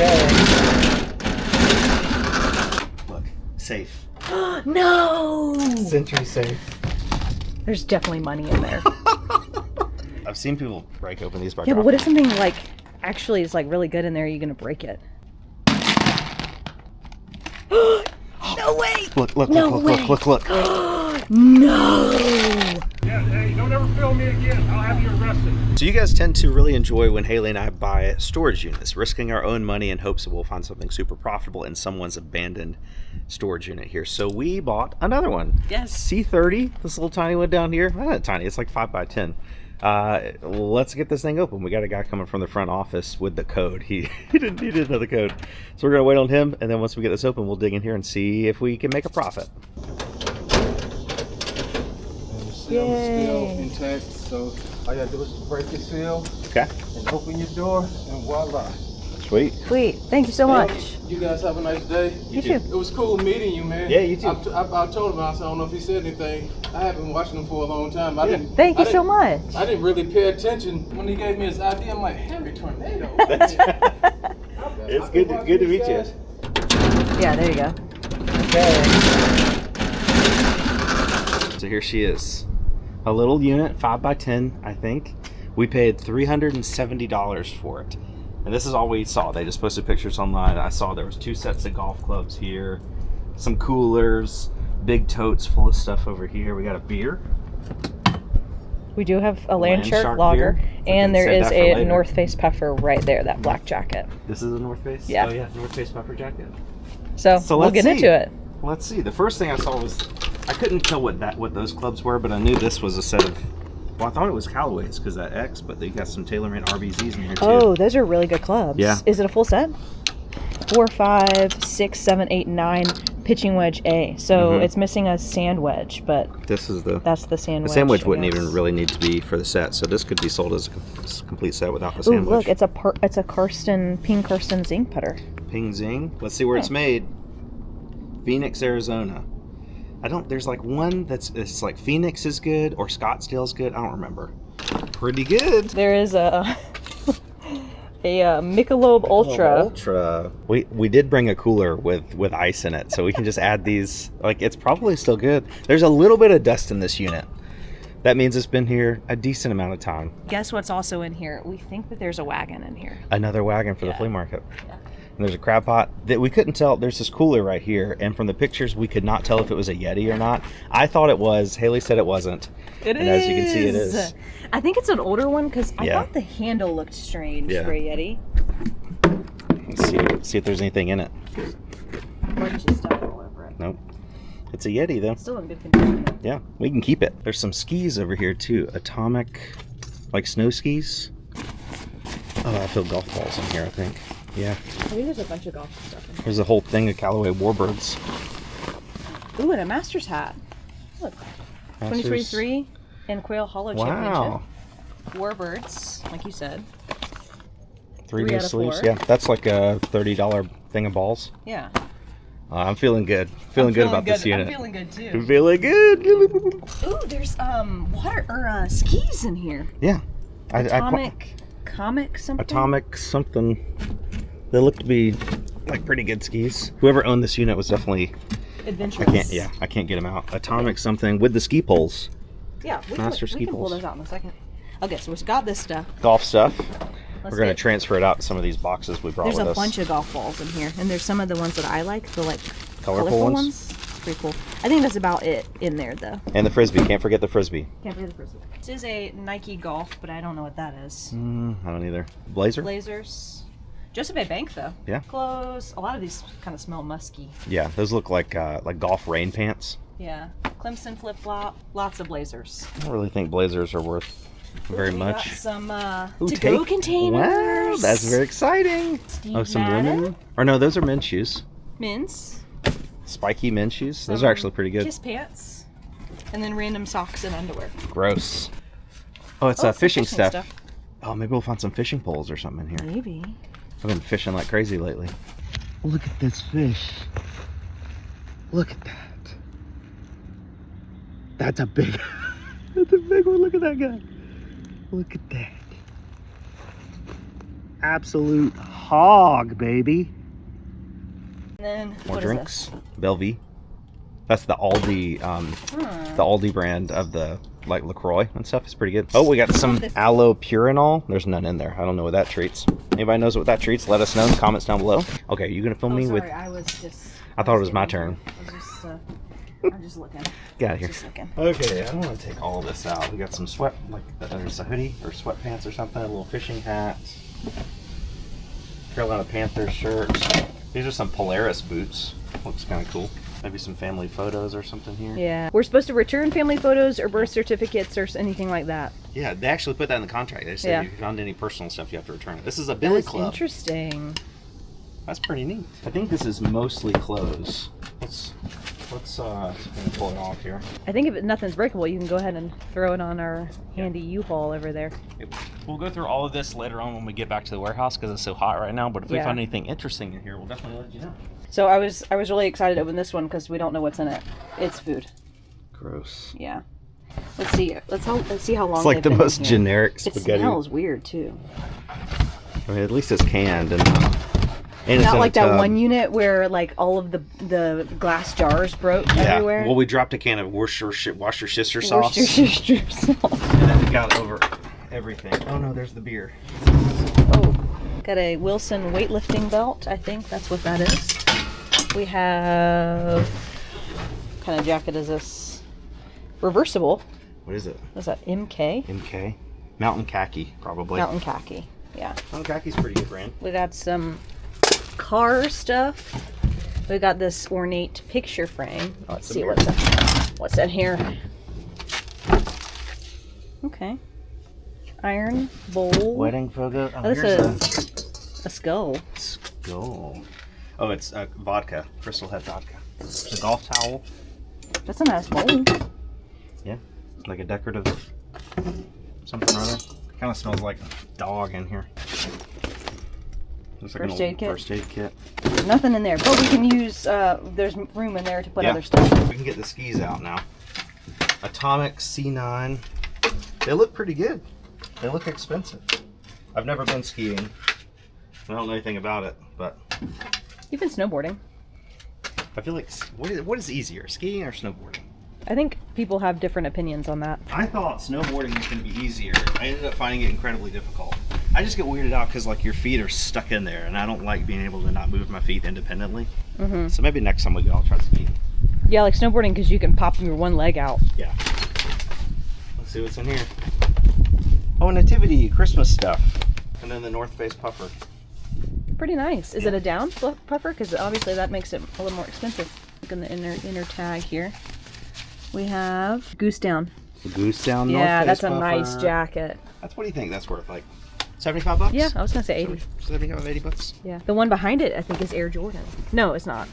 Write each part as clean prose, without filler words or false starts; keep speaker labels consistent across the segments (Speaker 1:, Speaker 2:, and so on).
Speaker 1: Okay.
Speaker 2: Look, safe.
Speaker 3: No!
Speaker 1: Century safe.
Speaker 3: There's definitely money in there.
Speaker 2: I've seen people break open these by
Speaker 3: Yeah, but what if
Speaker 2: dropping
Speaker 3: something like actually is like really good in there? Are you gonna break it? No way!
Speaker 2: it. Look, look,
Speaker 3: No
Speaker 2: look,
Speaker 3: way.
Speaker 2: look, look, look.
Speaker 3: No!
Speaker 4: Yeah, hey, don't ever film me again. I'll have you arrested.
Speaker 2: So you guys tend to really enjoy when Haley and I buy storage units, risking our own money in hopes that we'll find something super profitable in someone's abandoned storage unit here. So we bought another one.
Speaker 3: Yes.
Speaker 2: C30, this little tiny one down here. Not tiny, it's like 5x10. Let's get this thing open. We got a guy coming from the front office with the code. He didn't know the code. So we're gonna wait on him, and then once we get this open, we'll dig in here and see if we can make a profit.
Speaker 1: And the seal is still intact, so all you gotta do is break your seal
Speaker 2: Okay,
Speaker 1: and open your door, and voila.
Speaker 2: sweet.
Speaker 3: Sweet. Thank you so much.
Speaker 1: You guys have a nice day.
Speaker 3: You too.
Speaker 1: It was cool meeting you, man.
Speaker 2: Yeah, you too.
Speaker 1: I told him, I said, I don't know if he said anything. I have been watching him for a long time.
Speaker 3: Thank you so much.
Speaker 1: I didn't really pay attention when he gave me his ID. I'm like, Henry Tornado.
Speaker 2: It's good to meet you.
Speaker 3: Yeah, there you go.
Speaker 1: Okay.
Speaker 2: So here she is. A little unit, 5x10, I think. We paid $370 for it. And this is all we saw. They just posted pictures online. I saw there was 2 sets of golf clubs here, some coolers, big totes full of stuff over here. We got a beer.
Speaker 3: We do have a Landshark
Speaker 2: Landshark
Speaker 3: lager,
Speaker 2: beer.
Speaker 3: and there
Speaker 2: Save
Speaker 3: is
Speaker 2: that for
Speaker 3: a
Speaker 2: later.
Speaker 3: North Face puffer right there, that black jacket.
Speaker 2: This is a North Face?
Speaker 3: Yeah.
Speaker 2: Oh yeah, North Face puffer jacket.
Speaker 3: So we'll
Speaker 2: let's
Speaker 3: get
Speaker 2: see.
Speaker 3: into it.
Speaker 2: Let's see. The first thing I saw was, I couldn't tell what those clubs were, but I knew this was a set of, well, I thought it was Callaway's because that X, but they got some TaylorMade RBZs in here too.
Speaker 3: Oh, those are really good clubs.
Speaker 2: Yeah.
Speaker 3: Is it a full set? 4, 5, 6, 7, 8, 9 pitching wedge A. So it's missing a sand wedge, but
Speaker 2: This is
Speaker 3: that's the sand wedge.
Speaker 2: The sandwich
Speaker 3: I
Speaker 2: wouldn't
Speaker 3: guess.
Speaker 2: even really need to be for the set, so this could be sold as a complete set without the
Speaker 3: Ooh,
Speaker 2: sandwich.
Speaker 3: look, it's a Ping Karsten zinc putter.
Speaker 2: Ping Zing. Let's see where it's made. Phoenix, Arizona. There's like one it's like Phoenix is good or Scottsdale's good. I don't remember. Pretty good.
Speaker 3: There is a Michelob Ultra.
Speaker 2: Ultra. We did bring a cooler with ice in it, so we can just add these. Like, it's probably still good. There's a little bit of dust in this unit. That means it's been here a decent amount of time.
Speaker 3: Guess what's also in here? We think that there's a wagon in here.
Speaker 2: Another wagon for the flea market.
Speaker 3: Yeah.
Speaker 2: And there's a crab pot that we couldn't tell. There's this cooler right here, and from the pictures we could not tell if it was a Yeti or not. I thought it was. Haley said it wasn't.
Speaker 3: It
Speaker 2: and as you can see, it is.
Speaker 3: I think it's an older one because I
Speaker 2: Yeah.
Speaker 3: thought the handle looked strange
Speaker 2: Yeah.
Speaker 3: for a Yeti.
Speaker 2: Let's see if there's anything in it.
Speaker 3: Bunch of stuff all over it.
Speaker 2: Nope. It's a Yeti though.
Speaker 3: Still in good condition.
Speaker 2: Yeah, we can keep it. There's some skis over here too. Atomic, like snow skis. Oh, I feel golf balls in here, I think. Yeah.
Speaker 3: I think there's a bunch of golf stuff in here.
Speaker 2: There's a whole thing of Callaway Warbirds.
Speaker 3: Ooh, and a Masters hat. Look,
Speaker 2: Masters.
Speaker 3: 2023 in Quail Hollow
Speaker 2: Wow.
Speaker 3: Championship. Warbirds, like you said.
Speaker 2: 3
Speaker 3: 3
Speaker 2: new
Speaker 3: out of
Speaker 2: sleeves.
Speaker 3: 4.
Speaker 2: Yeah, that's like a $30 thing of balls.
Speaker 3: Yeah.
Speaker 2: I'm feeling good. Feeling good about this unit.
Speaker 3: I'm feeling good too.
Speaker 2: I'm feeling good.
Speaker 3: Ooh, there's water or skis in here.
Speaker 2: Yeah.
Speaker 3: Comic something.
Speaker 2: Atomic something. They look to be like pretty good skis. Whoever owned this unit was definitely.
Speaker 3: Adventurous.
Speaker 2: I can't get them out. Atomic something with the ski poles.
Speaker 3: Yeah, we
Speaker 2: Master
Speaker 3: can
Speaker 2: ski
Speaker 3: pull
Speaker 2: poles.
Speaker 3: those out in a second. Okay, so we've got this stuff.
Speaker 2: Golf stuff.
Speaker 3: Let's
Speaker 2: We're going to
Speaker 3: get-
Speaker 2: transfer it out to some of these boxes we brought
Speaker 3: There's
Speaker 2: with
Speaker 3: a
Speaker 2: us.
Speaker 3: bunch of golf balls in here, and there's some of the ones that I like, the like
Speaker 2: Colorful ones?
Speaker 3: It's pretty cool. I think that's about it in there, though.
Speaker 2: And the frisbee. Can't forget the frisbee.
Speaker 3: Can't forget the frisbee. This is a Nike Golf, but I don't know what that is.
Speaker 2: I don't either. Blazer?
Speaker 3: Blazers. Joseph A. Bank, though.
Speaker 2: Yeah.
Speaker 3: Clothes. A lot of these kind of smell musky.
Speaker 2: Yeah, those look like golf rain pants.
Speaker 3: Yeah. Clemson flip flop. Lots of Blazers.
Speaker 2: I don't really think Blazers are worth very
Speaker 3: We
Speaker 2: much.
Speaker 3: got some
Speaker 2: Ooh,
Speaker 3: to-go
Speaker 2: take-
Speaker 3: containers.
Speaker 2: Wow, that's very exciting.
Speaker 3: Steve
Speaker 2: Some
Speaker 3: Madden.
Speaker 2: women. Or no, those are men's shoes.
Speaker 3: Men's.
Speaker 2: Spiky men's shoes. Those
Speaker 3: Some
Speaker 2: are actually pretty good.
Speaker 3: Kiss pants. And then random socks and underwear.
Speaker 2: Gross. Oh, it's
Speaker 3: some
Speaker 2: fishing stuff. Oh, maybe we'll find some fishing poles or something in here.
Speaker 3: Maybe.
Speaker 2: I've been fishing like crazy lately. Look at this fish. Look at that. That's a big, that's a big one. Look at that guy. Look at that. Absolute hog, baby.
Speaker 3: And then
Speaker 2: More
Speaker 3: what
Speaker 2: drinks.
Speaker 3: Is this?
Speaker 2: Belvie. That's the Aldi, the Aldi brand of the like LaCroix and stuff. It's pretty good. Oh, we got some aloe purinol. There's none in there. I don't know what that treats. Anybody knows what that treats? Let us know in the comments down below. Okay, you gonna film me with?
Speaker 3: I was just.
Speaker 2: I thought it was my turn.
Speaker 3: I'm just looking.
Speaker 2: Get out of here.
Speaker 3: Just looking.
Speaker 2: Okay, I don't want to take all of this out. We got some there's a hoodie or sweatpants or something, a little fishing hat, Carolina Panthers shirts. These are some Polaris boots. Looks kind of cool. Maybe some family photos or something here.
Speaker 3: Yeah. We're supposed to return family photos or birth certificates or anything like that.
Speaker 2: Yeah, they actually put that in the contract. They said if you found any personal stuff, you have to return it. This is a Billy
Speaker 3: That's
Speaker 2: Club.
Speaker 3: interesting.
Speaker 2: That's pretty neat. I think this is mostly clothes. Let's pull it off here.
Speaker 3: I think if nothing's breakable, you can go ahead and throw it on our handy U-Haul over there.
Speaker 2: We'll go through all of this later on when we get back to the warehouse because it's so hot right now. But if we
Speaker 3: Yeah.
Speaker 2: find anything interesting in here, we'll definitely let you know.
Speaker 3: So I was really excited to open this one because we don't know what's in it. It's food.
Speaker 2: Gross.
Speaker 3: Yeah. Let's see. Let's see how long.
Speaker 2: It's like
Speaker 3: they've
Speaker 2: the
Speaker 3: been in
Speaker 2: most
Speaker 3: here.
Speaker 2: generic
Speaker 3: It
Speaker 2: spaghetti.
Speaker 3: smells weird too.
Speaker 2: I mean, at least it's canned and it's
Speaker 3: Not
Speaker 2: in
Speaker 3: like
Speaker 2: a
Speaker 3: that
Speaker 2: tub.
Speaker 3: one unit where like all of the glass jars broke everywhere.
Speaker 2: Well, we dropped a can of Worcestershire sauce,
Speaker 3: Worcestershire sauce.
Speaker 2: and then we got over everything. Oh no, there's the beer.
Speaker 3: Oh, got a Wilson weightlifting belt. I think that's what that is. We have. What kind of jacket is this? Reversible.
Speaker 2: What is it?
Speaker 3: What's that? MK?
Speaker 2: MK? Mountain Khaki, probably.
Speaker 3: Mountain khaki. Yeah.
Speaker 2: Mountain Khaki's a pretty good brand.
Speaker 3: We got some car stuff. We got this ornate picture frame. Let's see what's in here. Okay. Iron bowl.
Speaker 2: Wedding photo. Oh,
Speaker 3: Oh,
Speaker 2: here's
Speaker 3: that's a skull.
Speaker 2: a skull. Oh, it's vodka. Crystal Head vodka. It's a golf towel.
Speaker 3: That's a nice bowl.
Speaker 2: Yeah. Like a decorative something or other. Kind of smells like dog in here. Looks like
Speaker 3: First
Speaker 2: an
Speaker 3: aid
Speaker 2: old
Speaker 3: kit?
Speaker 2: first aid kit.
Speaker 3: Nothing in there, but we can use. There's room in there to put
Speaker 2: Yeah.
Speaker 3: other stuff.
Speaker 2: We can get the skis out now. Atomic C9. They look pretty good. They look expensive. I've never been skiing. I don't know anything about it, but
Speaker 3: You've been snowboarding.
Speaker 2: I feel like what is easier, skiing or snowboarding?
Speaker 3: I think people have different opinions on that.
Speaker 2: I thought snowboarding was going to be easier. I ended up finding it incredibly difficult. I just get weirded out because like your feet are stuck in there, and I don't like being able to not move my feet independently.
Speaker 3: Mm-hmm.
Speaker 2: So maybe next time we go, I'll try skiing.
Speaker 3: Yeah, like snowboarding because you can pop your one leg out.
Speaker 2: Yeah. Let's see what's in here. Oh, nativity, Christmas stuff, and then the North Face puffer.
Speaker 3: Pretty nice. Is it a down puffer? Because obviously that makes it a little more expensive. Look in the inner tag here. We have Goose Down.
Speaker 2: The Goose Down North
Speaker 3: Yeah,
Speaker 2: Face
Speaker 3: that's a
Speaker 2: puffer.
Speaker 3: nice jacket.
Speaker 2: That's what do you think that's worth? Like $75?
Speaker 3: Yeah, I was gonna say 80.
Speaker 2: 75, $80.
Speaker 3: Yeah, the one behind it I think is Air Jordan. No, it's not.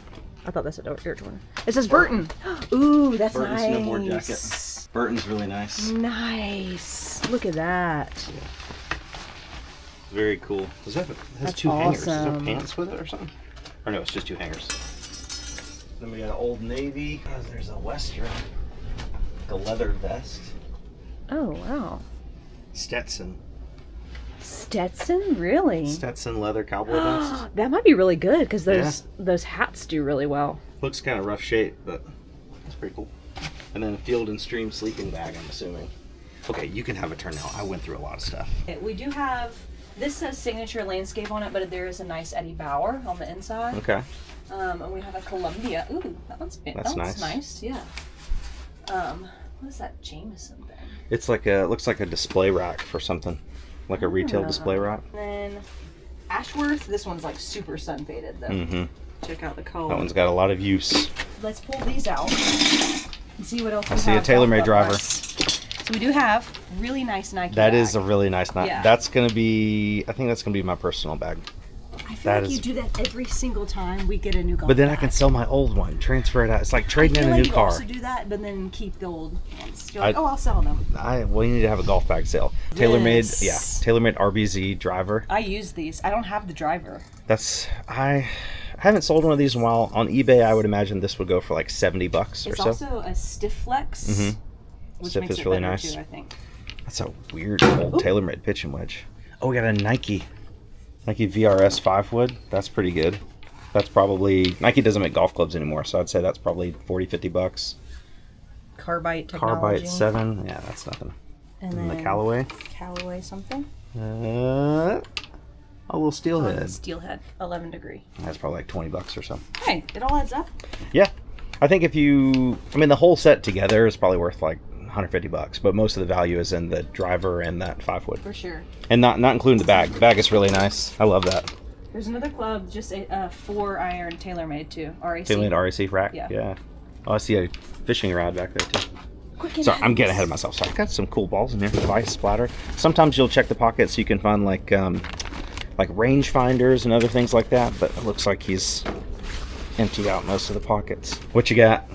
Speaker 3: I thought that said Air Jordan. It says Burton. Ooh, that's
Speaker 2: Burton
Speaker 3: nice.
Speaker 2: snowboard jacket. Burton's really nice.
Speaker 3: Nice. Look at that.
Speaker 2: Very cool. Does it has
Speaker 3: That's
Speaker 2: two hangers? Is there
Speaker 3: awesome.
Speaker 2: pants with it or something? Or no, it's just two hangers. Then we got an Old Navy. Oh, there's a Western. The leather vest.
Speaker 3: Oh wow.
Speaker 2: Stetson.
Speaker 3: Stetson, really?
Speaker 2: Stetson leather cowboy vest.
Speaker 3: That might be really good because those hats do really well.
Speaker 2: Looks kind of rough shape, but it's pretty cool. And then a Field and Stream sleeping bag, I'm assuming. Okay, you can have a turn now. I went through a lot of stuff.
Speaker 3: We do have, this says Signature Landscape on it, but there is a nice Eddie Bauer on the inside.
Speaker 2: Okay.
Speaker 3: And we have a Columbia. Ooh, that one's big.
Speaker 2: That's
Speaker 3: That one's
Speaker 2: nice.
Speaker 3: nice, yeah. What is that Jameson thing?
Speaker 2: It's like looks like a display rack for something. Like a retail display rack.
Speaker 3: And then Ashworth, this one's like super sun faded though.
Speaker 2: Mm-hmm.
Speaker 3: Check out the color.
Speaker 2: That one's got a lot of use.
Speaker 3: Let's pull these out and see what else we
Speaker 2: I see a
Speaker 3: have
Speaker 2: TaylorMade
Speaker 3: left
Speaker 2: driver.
Speaker 3: of us. So we do have really nice Nike
Speaker 2: That
Speaker 3: bag.
Speaker 2: is a really nice knife.
Speaker 3: Yeah.
Speaker 2: That's gonna be. I think that's gonna be my personal bag.
Speaker 3: I feel
Speaker 2: that
Speaker 3: like you
Speaker 2: is-
Speaker 3: do that every single time we get a new golf
Speaker 2: But then I
Speaker 3: bag.
Speaker 2: can sell my old one, transfer it out. It's like trading
Speaker 3: I
Speaker 2: in
Speaker 3: feel
Speaker 2: a
Speaker 3: like
Speaker 2: new
Speaker 3: you
Speaker 2: car.
Speaker 3: also do that, but then keep the old ones. You're like,
Speaker 2: I-
Speaker 3: oh, I'll sell them.
Speaker 2: Well, you need to have a golf bag sale. TaylorMade, yeah,
Speaker 3: Yes.
Speaker 2: TaylorMade RBZ driver.
Speaker 3: I use these. I don't have the driver.
Speaker 2: That's I haven't sold one of these in a while. On eBay, I would imagine this would go for like $70 or
Speaker 3: It's
Speaker 2: so.
Speaker 3: also a stiff flex,
Speaker 2: Mhm.
Speaker 3: which
Speaker 2: Stiff
Speaker 3: makes
Speaker 2: is
Speaker 3: it
Speaker 2: really
Speaker 3: better
Speaker 2: nice.
Speaker 3: too, I think.
Speaker 2: That's a weird old TaylorMade pitching wedge. Oh, we got a Nike. Nike VRS 5 wood. That's pretty good. That's probably, Nike doesn't make golf clubs anymore, so I'd say that's probably 40, 50 bucks.
Speaker 3: Carbide technology.
Speaker 2: Carbide 7. Yeah, that's nothing.
Speaker 3: And
Speaker 2: And
Speaker 3: then
Speaker 2: the Callaway.
Speaker 3: Callaway something.
Speaker 2: A little steelhead.
Speaker 3: Steelhead, 11 degree.
Speaker 2: That's probably like 20 bucks or so.
Speaker 3: Hey, it all adds up.
Speaker 2: Yeah. I think if you, I mean, the whole set together is probably worth like 150 bucks, but most of the value is in the driver and that 5 wood.
Speaker 3: For sure.
Speaker 2: And not including the bag. The bag is really nice. I love that.
Speaker 3: There's another club, just a 4-iron TaylorMade too. RAC.
Speaker 2: TaylorMade RAC rack.
Speaker 3: Yeah.
Speaker 2: Oh, I see a fishing rod back there too.
Speaker 3: Quick and
Speaker 2: Sorry, I'm getting
Speaker 3: nice.
Speaker 2: ahead of myself. Sorry. Got some cool balls in here. Vice splatter. Sometimes you'll check the pockets so you can find like range finders and other things like that, but it looks like he's emptied out most of the pockets. What you got?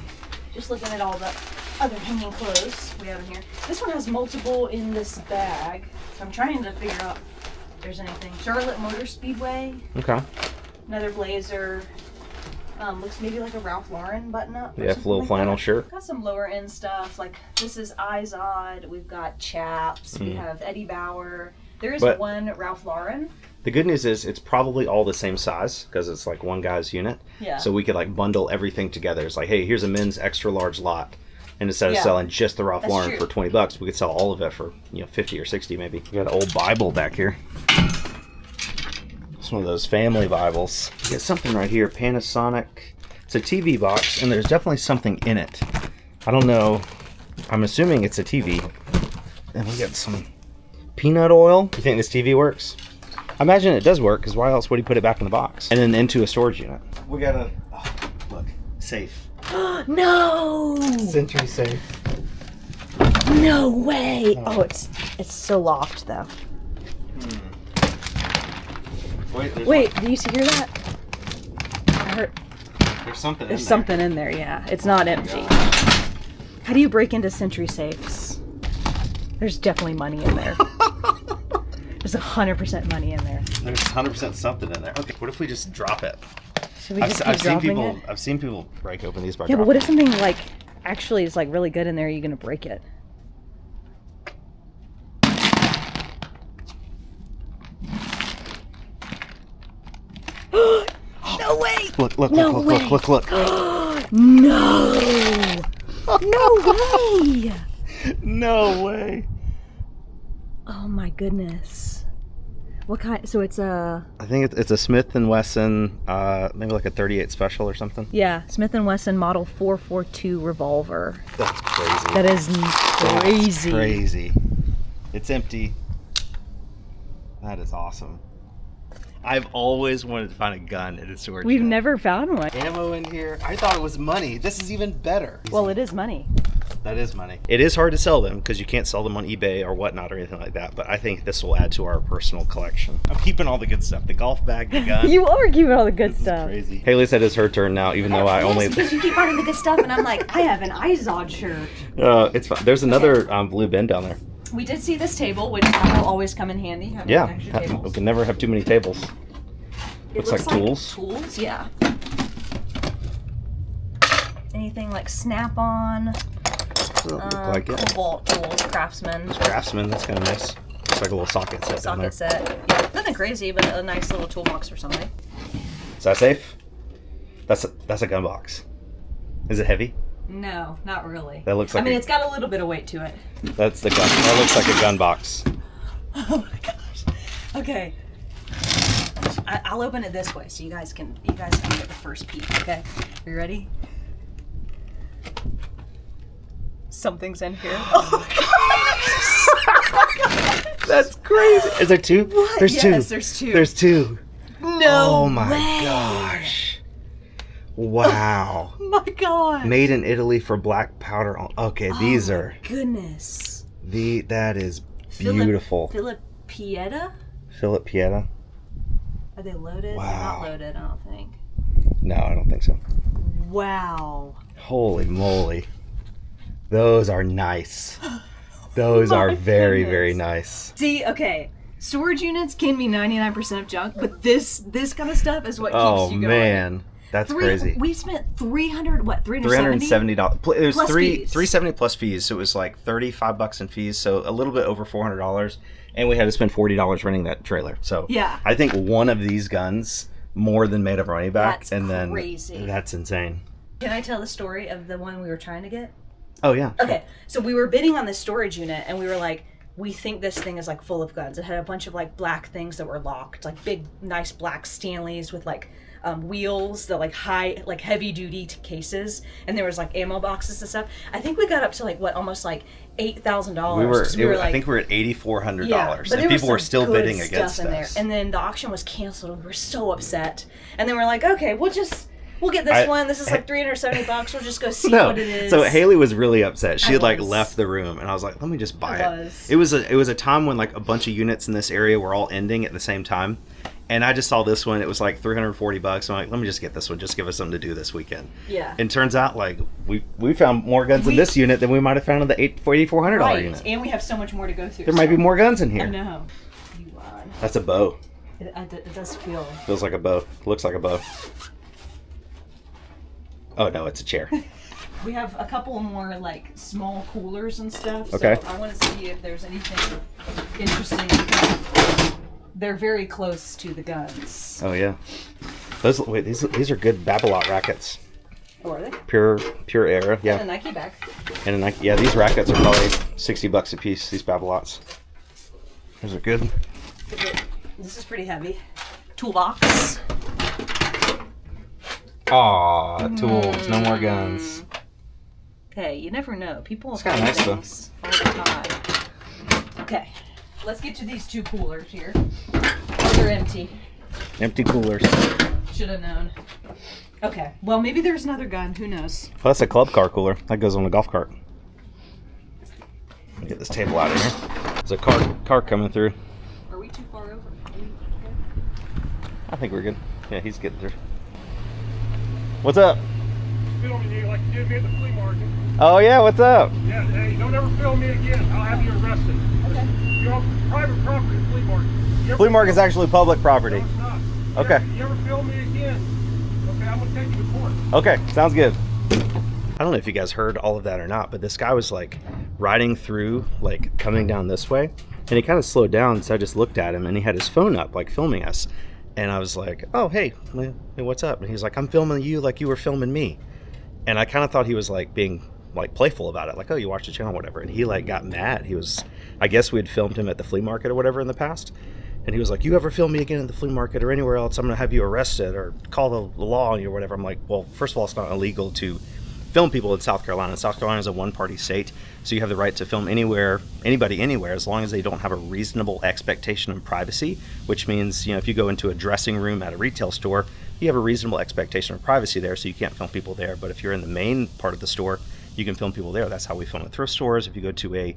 Speaker 3: Just looking at all the other hanging clothes we have in here. This one has multiple in this bag, so I'm trying to figure out if there's anything. Charlotte Motor Speedway,
Speaker 2: Okay.
Speaker 3: another blazer. Looks maybe like a Ralph Lauren button up. or
Speaker 2: Yeah,
Speaker 3: something
Speaker 2: little
Speaker 3: like
Speaker 2: flannel
Speaker 3: that.
Speaker 2: shirt.
Speaker 3: Got some lower end stuff, like this is Izod. We've got Chaps. We have Eddie Bauer. There is
Speaker 2: But-
Speaker 3: one Ralph Lauren.
Speaker 2: The good news is it's probably all the same size because it's like one guy's unit.
Speaker 3: Yeah.
Speaker 2: So we could like bundle everything together. It's like, hey, here's a men's extra large lot. And instead of
Speaker 3: Yeah.
Speaker 2: selling just the Ralph
Speaker 3: That's
Speaker 2: Lauren
Speaker 3: true.
Speaker 2: for 20 bucks, we could sell all of it for, 50 or 60 maybe. We got an old Bible back here. It's one of those family Bibles. We got something right here, Panasonic. It's a TV box, and there's definitely something in it. I don't know. I'm assuming it's a TV. And we got some peanut oil. You think this TV works? I imagine it does work, because why else would he put it back in the box? And then into a storage unit. We got a, look, safe.
Speaker 3: No!
Speaker 2: Century safe.
Speaker 3: No way! Oh, it's so locked though. Wait, do you hear that? I heard
Speaker 2: There's something
Speaker 3: there's something in there. Yeah, it's not empty. How do you break into Century safes? There's definitely money in there. There's 100% money in there.
Speaker 2: There's 100% something in there. Okay, what if we just drop it?
Speaker 3: Should we just keep dropping it?
Speaker 2: I've seen people break open these by
Speaker 3: Yeah, but
Speaker 2: dropping
Speaker 3: what if something like actually is like really good in there? Are you gonna break it? No way!
Speaker 2: Look,
Speaker 3: No
Speaker 2: look,
Speaker 3: way.
Speaker 2: look.
Speaker 3: No! No way!
Speaker 2: No way.
Speaker 3: Oh my goodness. What kind? So it's a
Speaker 2: I think it's a Smith & Wesson, maybe like a 38 special or something.
Speaker 3: Smith & Wesson Model 442 revolver.
Speaker 2: That's crazy.
Speaker 3: That is crazy.
Speaker 2: That's crazy. It's empty. That is awesome. I've always wanted to find a gun at a storage
Speaker 3: We've
Speaker 2: unit.
Speaker 3: never found one.
Speaker 2: Ammo in here. I thought it was money. This is even better.
Speaker 3: Well, it is money.
Speaker 2: That is money. It is hard to sell them because you can't sell them on eBay or whatnot or anything like that. But I think this will add to our personal collection. I'm keeping all the good stuff. The golf bag, the gun.
Speaker 3: You are keeping all the good
Speaker 2: This is
Speaker 3: stuff.
Speaker 2: crazy. Haley said it's her turn now, even though I only.
Speaker 3: because you keep finding the good stuff, and I'm like, I have an Izod shirt.
Speaker 2: It's fine. There's another blue bin down there.
Speaker 3: We did see this table, which will always come in handy. Having
Speaker 2: Yeah,
Speaker 3: extra
Speaker 2: we
Speaker 3: tables.
Speaker 2: can never have too many tables.
Speaker 3: It
Speaker 2: looks like tools.
Speaker 3: Tools, yeah. Anything like Snap-on,
Speaker 2: Doesn't look like it.
Speaker 3: Cobalt tools, Craftsman,
Speaker 2: Craftsman, that's kind of nice. It's like a little socket set down there.
Speaker 3: socket set. Yeah, nothing crazy, but a nice little toolbox for somebody.
Speaker 2: Is that safe? That's a gun box. Is it heavy?
Speaker 3: No, not really.
Speaker 2: That looks like
Speaker 3: I mean,
Speaker 2: a-
Speaker 3: it's got a little bit of weight to it.
Speaker 2: That's the gun. That looks like a gun box.
Speaker 3: Oh my gosh. Okay. I'll open it this way so you guys can get the first peek. Okay, are you ready? Something's in here. Oh my gosh.
Speaker 2: That's crazy. Is there two?
Speaker 3: What?
Speaker 2: There's two.
Speaker 3: Yes, there's two.
Speaker 2: There's two.
Speaker 3: No
Speaker 2: Oh my
Speaker 3: way.
Speaker 2: gosh. Wow.
Speaker 3: Oh my gosh.
Speaker 2: Made in Italy for black powder. Okay, these
Speaker 3: Oh my
Speaker 2: are
Speaker 3: goodness.
Speaker 2: that is beautiful.
Speaker 3: Philip Pieta?
Speaker 2: Philip Pieta?
Speaker 3: Are they loaded?
Speaker 2: Wow.
Speaker 3: They're not loaded, I don't think.
Speaker 2: No, I don't think so.
Speaker 3: Wow.
Speaker 2: Holy moly. Those are nice. Those are
Speaker 3: My
Speaker 2: very,
Speaker 3: goodness.
Speaker 2: very nice.
Speaker 3: See, okay. Storage units can be 99% of junk, but this kind of stuff is what keeps
Speaker 2: Oh
Speaker 3: you going.
Speaker 2: man, that's crazy.
Speaker 3: We spent $370?
Speaker 2: $370. It was
Speaker 3: Plus fees.
Speaker 2: $370 plus fees, so it was like $35 in fees, so a little bit over $400. and we had to spend $40 renting that trailer. So
Speaker 3: Yeah.
Speaker 2: I think one of these guns more than made our money back.
Speaker 3: That's
Speaker 2: and then
Speaker 3: crazy.
Speaker 2: That's insane.
Speaker 3: Can I tell the story of the one we were trying to get?
Speaker 2: Oh yeah.
Speaker 3: Okay, so we were bidding on this storage unit, and we were like, we think this thing is like full of guns. It had a bunch of like black things that were locked, like big, nice black Stanleys with like wheels, that like high, like heavy duty cases, and there was like ammo boxes and stuff. I think we got up to like what, almost like $8,000.
Speaker 2: We were
Speaker 3: like,
Speaker 2: I think we were at $8,400,
Speaker 3: yeah, but there
Speaker 2: and
Speaker 3: was
Speaker 2: people were
Speaker 3: some
Speaker 2: still
Speaker 3: good
Speaker 2: bidding
Speaker 3: stuff
Speaker 2: against
Speaker 3: in there.
Speaker 2: us.
Speaker 3: And then the auction was canceled, and we were so upset. And then we're like, okay, we'll get this one. This is like $370. We'll just go see what it is.
Speaker 2: So Haley was really upset. She
Speaker 3: I
Speaker 2: had like
Speaker 3: was.
Speaker 2: left the room, and I was like, "Let me just buy
Speaker 3: I
Speaker 2: it."
Speaker 3: was.
Speaker 2: It was a time when like a bunch of units in this area were all ending at the same time, and I just saw this one. It was like $340. I'm like, "Let me just get this one. Just give us something to do this weekend."
Speaker 3: Yeah.
Speaker 2: And turns out like we found more guns in this unit than we might have found in the $8,400
Speaker 3: Right,
Speaker 2: unit.
Speaker 3: and we have so much more to go through.
Speaker 2: There might be more guns in here.
Speaker 3: I know. You lied.
Speaker 2: That's a bow.
Speaker 3: It does feel.
Speaker 2: Feels like a bow. Looks like a bow. Oh no, it's a chair.
Speaker 3: We have a couple more like small coolers and stuff.
Speaker 2: Okay.
Speaker 3: So I want to see if there's anything interesting. They're very close to the guns.
Speaker 2: Oh yeah. These are good Babolat rackets.
Speaker 3: Oh, are they?
Speaker 2: Pure air.
Speaker 3: And a
Speaker 2: Yeah.
Speaker 3: Nike bag.
Speaker 2: And a Nike. Yeah, these rackets are probably $60 a piece. These Babolats. Those are good.
Speaker 3: This is pretty heavy. Toolbox.
Speaker 2: Aw, tools. No more guns.
Speaker 3: Hey, you never know. People
Speaker 2: It's kinda
Speaker 3: find
Speaker 2: nice, though.
Speaker 3: things all the time. Okay, let's get to these two coolers here. Oh, they're empty.
Speaker 2: Empty coolers.
Speaker 3: Should have known. Okay, well, maybe there's another gun. Who knows?
Speaker 2: Well, that's a club car cooler. That goes on a golf cart. Get this table out of here. There's a car coming through.
Speaker 3: Are we too far over? Are we good?
Speaker 2: I think we're good. Yeah, he's getting through. What's up?
Speaker 4: Filming you like you did me at the flea market.
Speaker 2: Oh yeah, what's up?
Speaker 4: Yeah, hey, don't ever film me again. I'll have you arrested.
Speaker 3: Okay.
Speaker 4: You're on private property, flea market. You ever
Speaker 2: Flea market is actually public property.
Speaker 4: No, it's not.
Speaker 2: Okay.
Speaker 4: You ever film me again? Okay, I'm gonna take you to court.
Speaker 2: Okay, sounds good. I don't know if you guys heard all of that or not, but this guy was like riding through, like coming down this way, and he kind of slowed down, so I just looked at him, and he had his phone up, like filming us. And I was like, oh, hey, what's up? And he's like, I'm filming you like you were filming me. And I kind of thought he was like being like playful about it, like, oh, you watched the channel, whatever. And he like got mad. He was, I guess we had filmed him at the flea market or whatever in the past. And he was like, you ever film me again at the flea market or anywhere else, I'm going to have you arrested or call the law on you or whatever. I'm like, well, first of all, it's not illegal to film people in South Carolina. South Carolina is a one-party state, so you have the right to film anywhere, anybody anywhere, as long as they don't have a reasonable expectation of privacy, which means, you know, if you go into a dressing room at a retail store, you have a reasonable expectation of privacy there, so you can't film people there. But if you're in the main part of the store, you can film people there. That's how we film at thrift stores. If you go to a,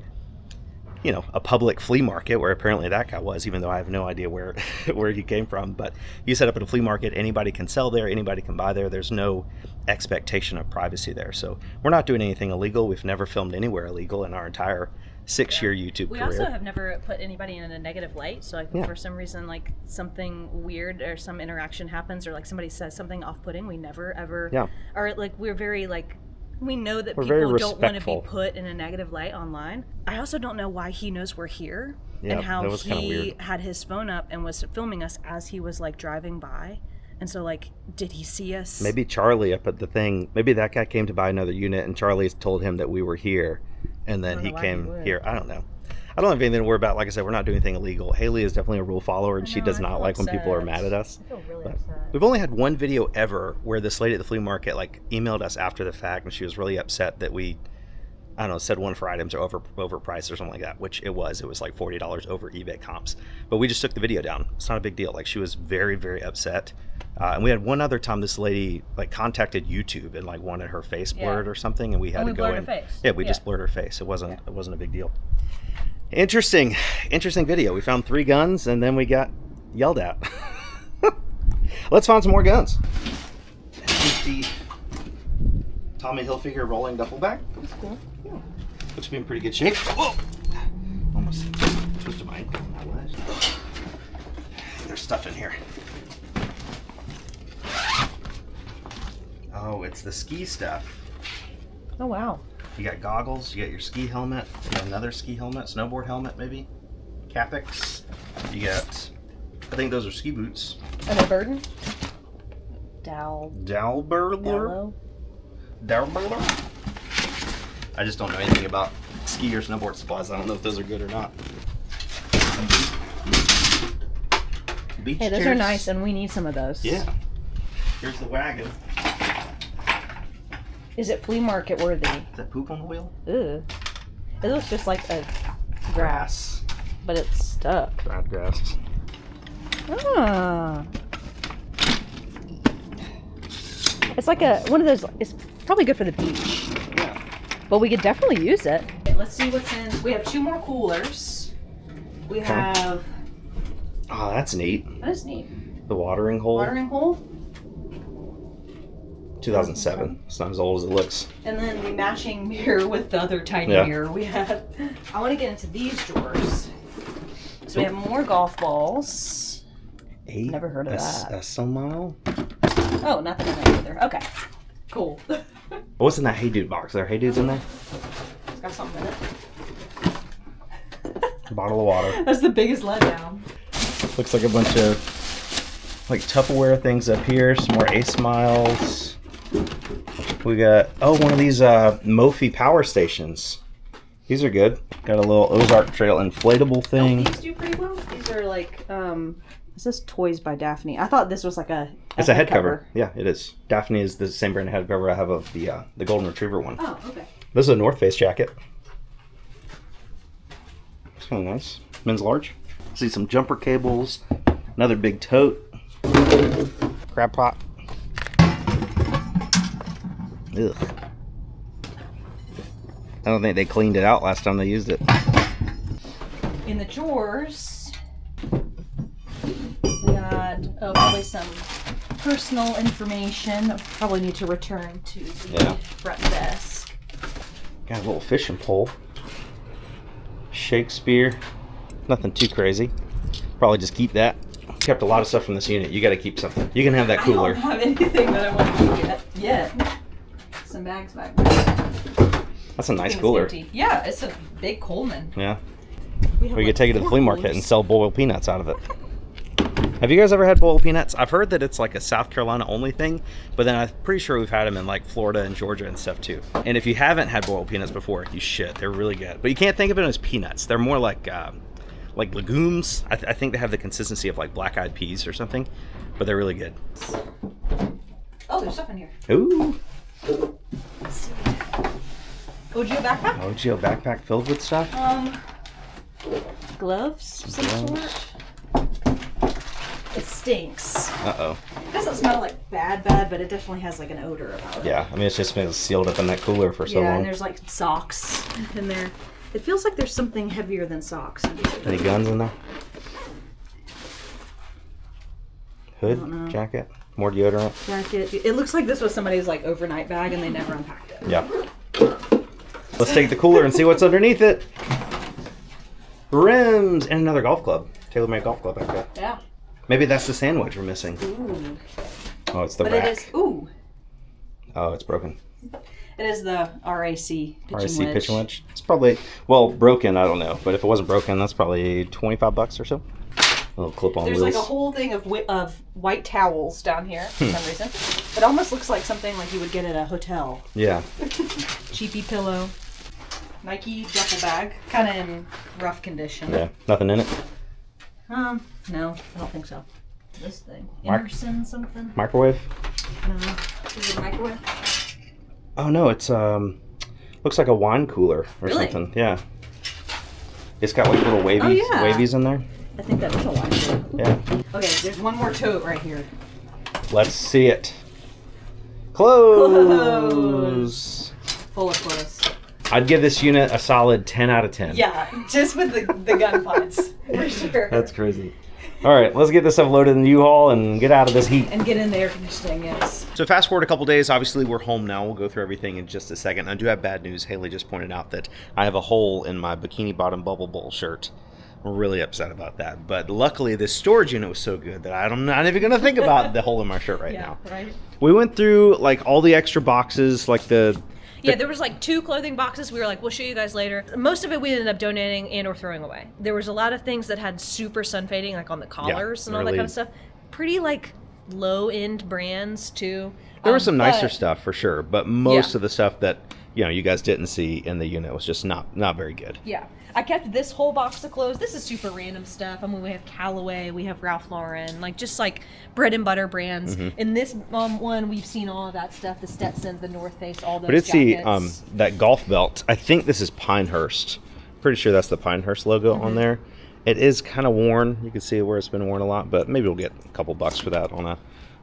Speaker 2: you know, a public flea market, where apparently that guy was, even though I have no idea where where he came from, but you set up at a flea market, anybody can sell there, anybody can buy there. There's no expectation of privacy there. So we're not doing anything illegal. We've never filmed anywhere illegal in our entire 6-year YouTube
Speaker 3: We
Speaker 2: career.
Speaker 3: also have never put anybody in a negative light. So, like,
Speaker 2: Yeah.
Speaker 3: for some reason, like something weird or some interaction happens, or like somebody says something off-putting, we never ever.
Speaker 2: Yeah.
Speaker 3: Or like we're very like. We know that
Speaker 2: We're very
Speaker 3: people don't want to be
Speaker 2: respectful.
Speaker 3: put in a negative light online. I also don't know why he knows we're here
Speaker 2: Yeah,
Speaker 3: and how
Speaker 2: that was kinda
Speaker 3: he
Speaker 2: weird.
Speaker 3: had his phone up and was filming us as he was like driving by. And so, like, did he see us?
Speaker 2: Maybe Charlie up at the thing, maybe that guy came to buy another unit and Charlie told him that we were here, and then
Speaker 3: I don't
Speaker 2: he
Speaker 3: know why he
Speaker 2: came
Speaker 3: would.
Speaker 2: here. I don't know. I don't have anything to worry about. Like I said, we're not doing anything illegal. Haley is definitely a rule follower, and
Speaker 3: I
Speaker 2: she
Speaker 3: know,
Speaker 2: does
Speaker 3: I
Speaker 2: not
Speaker 3: feel
Speaker 2: like when people are
Speaker 3: upset.
Speaker 2: mad at us.
Speaker 3: I feel really
Speaker 2: But
Speaker 3: upset.
Speaker 2: we've only had one video ever where this lady at the flea market like emailed us after the fact, and she was really upset that we, I don't know, said one of her items are overpriced or something like that, which it was. It was like $40 over eBay comps. But we just took the video down. It's not a big deal. Like, she was very, very upset. And we had one other time this lady like contacted YouTube and like wanted her face blurred or something, and we had
Speaker 3: And
Speaker 2: to
Speaker 3: we
Speaker 2: go
Speaker 3: blurred
Speaker 2: in.
Speaker 3: her face.
Speaker 2: Yeah, we
Speaker 3: Yeah.
Speaker 2: just blurred her face. It wasn't a big deal. Interesting video. We found 3 guns and then we got yelled at. Let's find some more guns. The Tommy Hilfiger rolling duffel bag.
Speaker 3: That's cool. Yeah.
Speaker 2: Looks to be in pretty good shape. Whoa! Almost twisted my ankle on that ledge. There's stuff in here. Oh, it's the ski stuff.
Speaker 3: Oh, wow.
Speaker 2: You got goggles, you got your ski helmet, you got another ski helmet, snowboard helmet maybe. Capex. You got, I think those are ski boots.
Speaker 3: Are they Burden?
Speaker 2: Dalberler? Dalberler? I just don't know anything about ski or snowboard supplies. I don't know if those are good or not. Beach
Speaker 3: Hey, those are
Speaker 2: chairs.
Speaker 3: nice, and we need some of those.
Speaker 2: Yeah. Here's the wagon.
Speaker 3: Is it flea market worthy?
Speaker 2: Is that poop on the wheel?
Speaker 3: Ugh. It looks just like a grass, but it's stuck.
Speaker 2: Dried grass.
Speaker 3: Ah. It's like one of those. It's probably good for the beach.
Speaker 2: Yeah.
Speaker 3: But we could definitely use it. Okay, let's see what's in. We have 2 more coolers. We have.
Speaker 2: Oh, that's neat.
Speaker 3: That is neat.
Speaker 2: The watering hole.
Speaker 3: Watering hole.
Speaker 2: 2007. It's not as old as it looks.
Speaker 3: And then the matching mirror with the other tiny
Speaker 2: Yeah.
Speaker 3: mirror we have. I want to get into these drawers. So we have more golf balls. Never heard of that.
Speaker 2: Esomile?
Speaker 3: Oh, nothing in there either. Okay. Cool.
Speaker 2: What's in that Hey Dude box? Are there Hey Dudes in there?
Speaker 3: It's got something in it.
Speaker 2: Bottle of water.
Speaker 3: That's the biggest letdown.
Speaker 2: Looks like a bunch of like Tupperware things up here. Some more Ace Miles. We got, one of these Mophie power stations. These are good. Got a little Ozark Trail inflatable thing.
Speaker 3: These do pretty well. These are like, is this Toys by Daphne? I thought this was like
Speaker 2: It's a head cover. Yeah, it is. Daphne is the same brand of head cover I have of the Golden Retriever one.
Speaker 3: Oh, okay.
Speaker 2: This is a North Face jacket. It's kind of nice. Men's large. See some jumper cables. Another big tote. Crab pot. Ugh. I don't think they cleaned it out last time they used it.
Speaker 3: In the drawers, we got probably some personal information that we probably need to return to the front desk.
Speaker 2: Got a little fishing pole. Shakespeare. Nothing too crazy. Probably just keep that. Kept a lot of stuff from this unit. You got to keep something. You can have that cooler.
Speaker 3: I don't have anything that I want to get yet. Some bags back there.
Speaker 2: That's a nice
Speaker 3: Everything's
Speaker 2: cooler.
Speaker 3: empty. Yeah, it's a big Coleman.
Speaker 2: Yeah.
Speaker 3: We have
Speaker 2: We
Speaker 3: like
Speaker 2: could take it to the
Speaker 3: 4
Speaker 2: flea market
Speaker 3: coolers.
Speaker 2: and sell boiled peanuts out of it. Have you guys ever had boiled peanuts? I've heard that it's like a South Carolina only thing, but then I'm pretty sure we've had them in like Florida and Georgia and stuff too. And if you haven't had boiled peanuts before, you should. They're really good. But you can't think of it as peanuts. They're more like legumes. I think they have the consistency of like black-eyed peas or something, but they're really good.
Speaker 3: Oh, there's stuff in here.
Speaker 2: Ooh.
Speaker 3: OGO backpack?
Speaker 2: OGO backpack filled with stuff?
Speaker 3: Gloves of some
Speaker 2: Gloves.
Speaker 3: sort. It stinks.
Speaker 2: Uh-oh.
Speaker 3: It doesn't smell like bad, but it definitely has like an odor about it.
Speaker 2: Yeah, I mean, it's just been sealed up in that cooler for so
Speaker 3: Yeah,
Speaker 2: long.
Speaker 3: and there's like socks in there. It feels like there's something heavier than socks.
Speaker 2: Any guns in there? Hood, jacket, more deodorant.
Speaker 3: Jacket. It looks like this was somebody's like overnight bag and they never unpacked it.
Speaker 2: Yeah. Let's take the cooler and see what's underneath it. Rims and another golf club. TaylorMade golf club back there.
Speaker 3: Yeah.
Speaker 2: Maybe that's the sandwich we're missing.
Speaker 3: Ooh.
Speaker 2: Oh, it's the
Speaker 3: But
Speaker 2: rack.
Speaker 3: it is. Ooh.
Speaker 2: Oh, it's broken.
Speaker 3: It is the RAC pitching
Speaker 2: RAC
Speaker 3: wedge.
Speaker 2: pitching wedge. It's probably, well, broken, I don't know. But if it wasn't broken, that's probably $25 or so. A little clip-on
Speaker 3: There's
Speaker 2: wheels.
Speaker 3: like a whole thing of white towels down here for some reason. It almost looks like something like you would get at a hotel.
Speaker 2: Yeah.
Speaker 3: Cheapy pillow. Nike duffel bag. Kind of in rough condition.
Speaker 2: Yeah. Nothing in it.
Speaker 3: No, I don't think so. This thing.
Speaker 2: Mark-
Speaker 3: Emerson something?
Speaker 2: Microwave.
Speaker 3: No. Is it a microwave?
Speaker 2: Oh, no, it's, looks like a wine cooler or
Speaker 3: Really?
Speaker 2: something. Yeah. It's got like little wavies,
Speaker 3: yeah.
Speaker 2: wavies in there.
Speaker 3: I think that is a wine tote.
Speaker 2: Yeah.
Speaker 3: Okay, there's one more tote right here.
Speaker 2: Let's see it. Close.
Speaker 3: Full of clothes.
Speaker 2: I'd give this unit a solid 10 out of 10.
Speaker 3: Yeah, just with the gun pots. For sure.
Speaker 2: That's crazy. All right, let's get this stuff loaded in the U-Haul and get out of this heat.
Speaker 3: And get in the air conditioning, yes.
Speaker 2: So fast forward a couple days, obviously we're home now. We'll go through everything in just a second. I do have bad news. Haley just pointed out that I have a hole in my bikini bottom bubble bowl shirt. I'm really upset about that. But luckily this storage unit was so good that I'm not even going to think about the hole in my shirt right now.
Speaker 3: Right?
Speaker 2: We went through like all the extra boxes, like the
Speaker 3: Yeah, there was like 2 clothing boxes. We were like, we'll show you guys later. Most of it we ended up donating and or throwing away. There was a lot of things that had super sun fading, like on the collars and all that
Speaker 2: really-
Speaker 3: kind of stuff. Pretty like low-end brands too.
Speaker 2: There was some nicer
Speaker 3: but-
Speaker 2: stuff for sure, but most
Speaker 3: Yeah.
Speaker 2: of the stuff that you guys didn't see in the unit was just not very good.
Speaker 3: Yeah. I kept this whole box of clothes. This is super random stuff. I mean, we have Callaway, we have Ralph Lauren, like just like bread and butter brands. In this one, we've seen all of that stuff: the Stetson, the North Face, all those.
Speaker 2: But it's the
Speaker 3: jackets.
Speaker 2: that golf belt. I think this is Pinehurst. Pretty sure that's the Pinehurst logo on there. It is kind of worn. You can see where it's been worn a lot, but maybe we'll get a couple bucks for that on a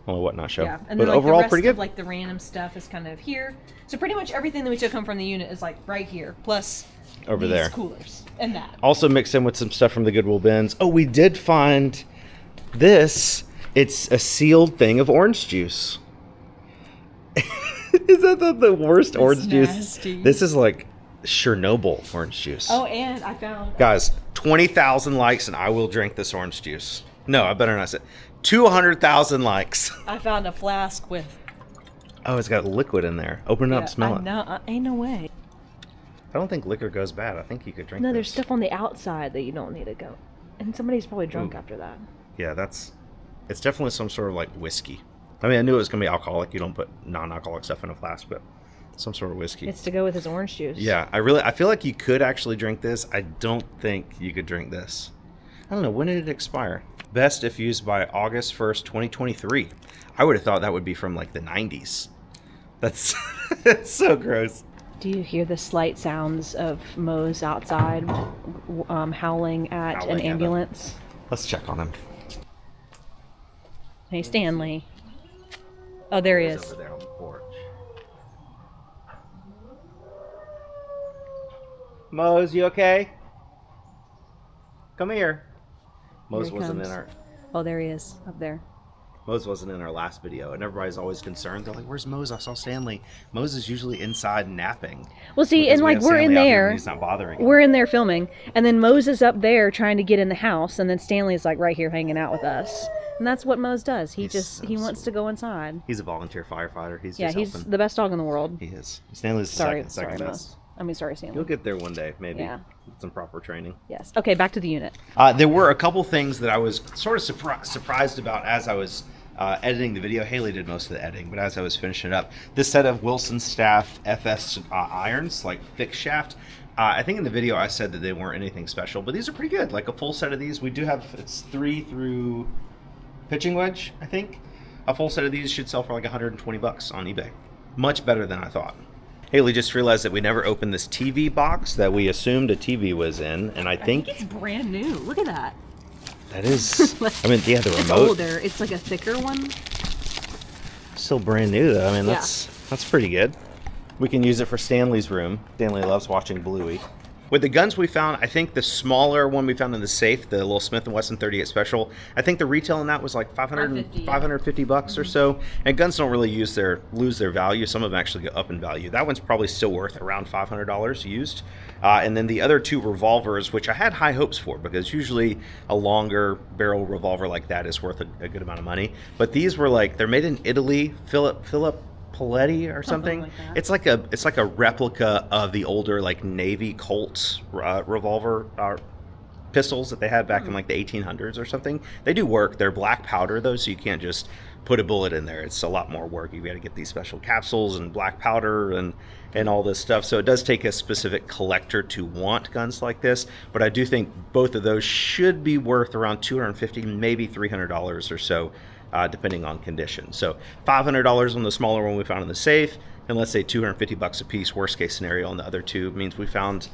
Speaker 2: Whatnot show.
Speaker 3: Yeah, and
Speaker 2: but
Speaker 3: then, like,
Speaker 2: overall,
Speaker 3: the rest
Speaker 2: pretty good.
Speaker 3: Of, like the random stuff is kind of here. So pretty much everything that we took home from the unit is like right here, plus
Speaker 2: Over
Speaker 3: these
Speaker 2: there.
Speaker 3: coolers and that.
Speaker 2: Also mixed in with some stuff from the Goodwill bins. Oh, we did find this. It's a sealed thing of orange juice. Is that the worst orange juice?
Speaker 3: nasty.
Speaker 2: This is like Chernobyl orange juice.
Speaker 3: Oh, and I found
Speaker 2: Guys, 20,000 likes and I will drink this orange juice. No, I better not say 200,000 likes.
Speaker 3: I found a flask with.
Speaker 2: Oh, it's got liquid in there. Open it up, smell it.
Speaker 3: No, ain't no way.
Speaker 2: I don't think liquor goes bad. I think you could drink
Speaker 3: No,
Speaker 2: this.
Speaker 3: there's stuff on the outside that you don't need to go. And somebody's probably drunk after that.
Speaker 2: Yeah, it's definitely some sort of like whiskey. I mean, I knew it was going to be alcoholic. You don't put non-alcoholic stuff in a flask, but some sort of whiskey.
Speaker 3: It's to go with his orange juice.
Speaker 2: Yeah, I feel like you could actually drink this. I don't think you could drink this. I don't know, when did it expire? Best if used by August 1st, 2023. I would have thought that would be from like the 90s. That's that's so gross.
Speaker 3: Do you hear the slight sounds of Moe's outside howling at
Speaker 2: Howling
Speaker 3: an
Speaker 2: at him.
Speaker 3: ambulance?
Speaker 2: Let's check on him.
Speaker 3: Hey, Stanley. Oh, there he
Speaker 2: He's
Speaker 3: is.
Speaker 2: over there on the porch. Mose, you okay? Come here. Mose
Speaker 3: he
Speaker 2: wasn't
Speaker 3: comes.
Speaker 2: in our
Speaker 3: Oh, there he is, up there.
Speaker 2: Mose wasn't in our last video, and everybody's always concerned. They're like, "Where's Mose? I saw Stanley." Mose is usually inside napping.
Speaker 3: Well, see,
Speaker 2: Because
Speaker 3: and
Speaker 2: we
Speaker 3: like
Speaker 2: have
Speaker 3: we're in
Speaker 2: Stanley out here
Speaker 3: there.
Speaker 2: and he's not bothering him.
Speaker 3: We're in there filming, and then Mose is up there trying to get in the house, and then Stanley's like right here hanging out with us. And that's what Mose does. He
Speaker 2: He's
Speaker 3: just
Speaker 2: so
Speaker 3: he wants to go inside.
Speaker 2: He's a volunteer firefighter. He's
Speaker 3: Yeah,
Speaker 2: just
Speaker 3: he's
Speaker 2: helping.
Speaker 3: the best dog in the world.
Speaker 2: He is. Stanley's the
Speaker 3: Sorry,
Speaker 2: second
Speaker 3: sorry,
Speaker 2: best.
Speaker 3: Mose. I mean, sorry, Stanley.
Speaker 2: You'll get there one day, maybe.
Speaker 3: Yeah.
Speaker 2: With some proper training.
Speaker 3: Yes. Okay, back to the unit.
Speaker 2: There were a couple things that I was sort of surprised about as I was editing the video. Haley did most of the editing, but as I was finishing it up, this set of Wilson Staff FS irons, like thick shaft. I think in the video I said that they weren't anything special, but these are pretty good. Like a full set of these. We do have, it's 3 through pitching wedge, I think. A full set of these should sell for like $120 on eBay. Much better than I thought. Haley just realized that we never opened this TV box that we assumed a TV was in, and I think
Speaker 3: it's brand new. Look at that.
Speaker 2: that is, I mean, yeah, the
Speaker 3: It's
Speaker 2: remote.
Speaker 3: older. It's like a thicker one.
Speaker 2: Still brand new though. I mean,
Speaker 3: Yeah.
Speaker 2: that's pretty good. We can use it for Stanley's room. Stanley loves watching Bluey. With the guns we found, I think the smaller one we found in the safe, the little Smith & Wesson 38 Special, I think the retail on that was like $550 $550 or so. And guns don't really lose their value. Some of them actually go up in value. That one's probably still worth around $500 used. And then the other 2 revolvers, which I had high hopes for, because usually a longer barrel revolver like that is worth a good amount of money. But these were like, they're made in Italy. Philip Paletti or something.
Speaker 3: like that.
Speaker 2: It's like a replica of the older like Navy Colt revolver pistols that they had back in like the 1800s or something. They do work. They're black powder though, so you can't just put a bullet in there. It's a lot more work. You got to get these special capsules and black powder and all this stuff. So it does take a specific collector to want guns like this. But I do think both of those should be worth around $250, maybe $300 or so. Depending on condition. So $500 on the smaller one we found in the safe, and let's say $250 a piece. Worst case scenario on the other 2 means we found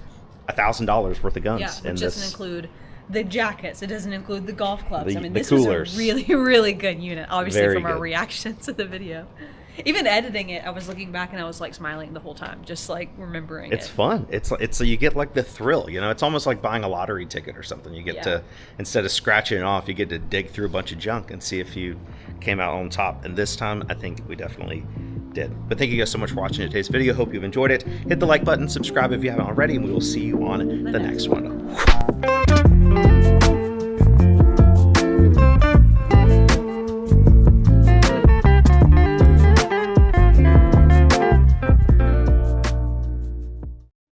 Speaker 2: $1,000 worth of guns.
Speaker 3: Yeah,
Speaker 2: in
Speaker 3: which
Speaker 2: this.
Speaker 3: doesn't include the jackets. It doesn't include the golf clubs.
Speaker 2: The-
Speaker 3: I mean,
Speaker 2: the
Speaker 3: this
Speaker 2: coolers.
Speaker 3: was a really, really good unit. Obviously,
Speaker 2: Very
Speaker 3: from our
Speaker 2: good.
Speaker 3: reaction to the video. Even editing it, I was looking back and I was like smiling the whole time, just like remembering
Speaker 2: It's
Speaker 3: it.
Speaker 2: fun. It's so you get like the thrill, you know. It's almost like buying a lottery ticket or something. You get
Speaker 3: Yeah.
Speaker 2: to, instead of scratching it off, you get to dig through a bunch of junk and see if you came out on top. And this time, I think we definitely did. But thank you guys so much for watching today's video. Hope you've enjoyed it. Hit the like button, subscribe if you haven't already, and we will see you on the next one.